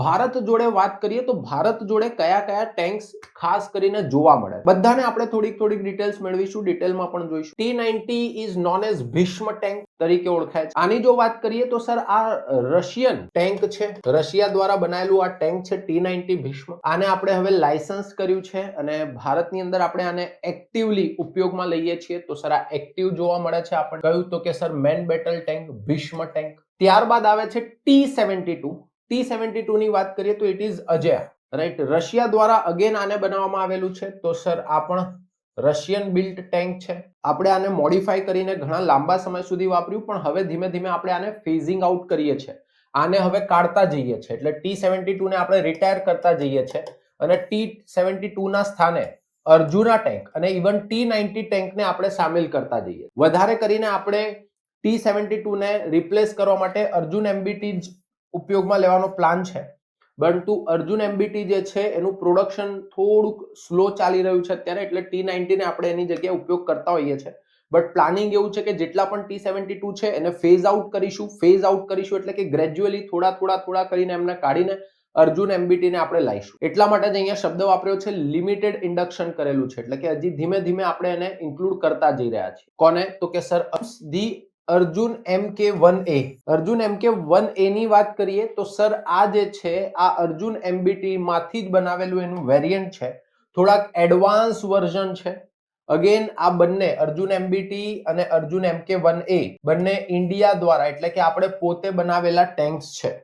ભારત જોડે વાત કરીએ તો ભારત જોડે કયા કયા ટેન્ક્સ ખાસ કરીને જોવા મળે, બધાને આપણે થોડીક ડિટેલ્સ મેળવીશું, ડિટેલમાં પણ જોઈશું. T-90 is known as Bhishma tank તરીકે ઓળખાય છે. આની જો વાત કરીએ તો સર આ રશિયન ટેન્ક છે, રશિયા દ્વારા બનાયેલું આ ટેન્ક છે T-90 ભીષ્મ. આને આપણે હવે લાયસન્સ કર્યું છે અને ભારતની અંદર આપણે આને એક્ટિવલી ઉપયોગમાં લઈએ છીએ. તો સર આ એક્ટિવ જોવા મળે છે. આપણે કહ્યું તો કે sir main battle tank Bhishma tank. ત્યારબાદ આવે છે T-72. T-72 ની વાત કરીએ તો it is Ajay, right. Russia દ્વારા અગેન આને બનાવવામાં આવેલું છે. તો સર આ પણ રશિયન બિલ્ટ ટેન્ક છે. આપણે આને મોડિફાઈ કરીને ઘણા લાંબા સમય સુધી વાપર્યું, પણ હવે ધીમે ધીમે આપણે આને ફેઝિંગ આઉટ કરીએ છીએ, આને હવે કાઢતા જઈએ છીએ. એટલે T-72 ને આપણે રિટાયર કરતા જઈએ છીએ અને T-72 ના સ્થાને અર્જુના ટેન્ક અને ઇવન T-90 ટેન્કને આપણે સામેલ કરતા જઈએ. વધારે કરીને આપણે T-72 ને રિપ્લેસ કરવા માટે અર્જુન MBT જ ઉપયોગમાં લેવાનો પ્લાન છે. પરંતુ અર્જુન MBT જે છે એનું પ્રોડક્શન થોડુંક સ્લો ચાલી રહ્યું છે અત્યારે, એટલે T-90 ને આપણે એની જગ્યાએ ઉપયોગ કરતા હોઈએ છીએ. બટ પ્લાનિંગ એવું છે કે જેટલા પણ T-72 છે એને ફેઝ આઉટ કરીશું એટલે કે ગ્રેજ્યુઅલી થોડા કરીને એમને કાઢીને અર્જુન MBT ને આપણે લાવીશું. એટલા માટે જ અહીંયા શબ્દ વાપર્યો છે લિમિટેડ ઇન્ડક્શન કરેલું છે, એટલે કે હજી ધીમે ધીમે આપણે એને ઇન્ક્લુડ કરતા જઈ રહ્યા છીએ. કોને? તો કે sir the Arjun MK1A. Arjun MK1A ની વાત કરીએ તો સર આ જે છે આ અર્જુન MBT માંથી જ બનાવેલું એનું વેરિયન્ટ છે, થોડાક એડવાન્સ વર્ઝન છે. અગેન આ બંને અર્જુન MBT અને અર્જુન MK1A બંને ઇન્ડિયા દ્વારા એટલે કે આપણે પોતે બનાવેલા ટેન્ક્સ છે.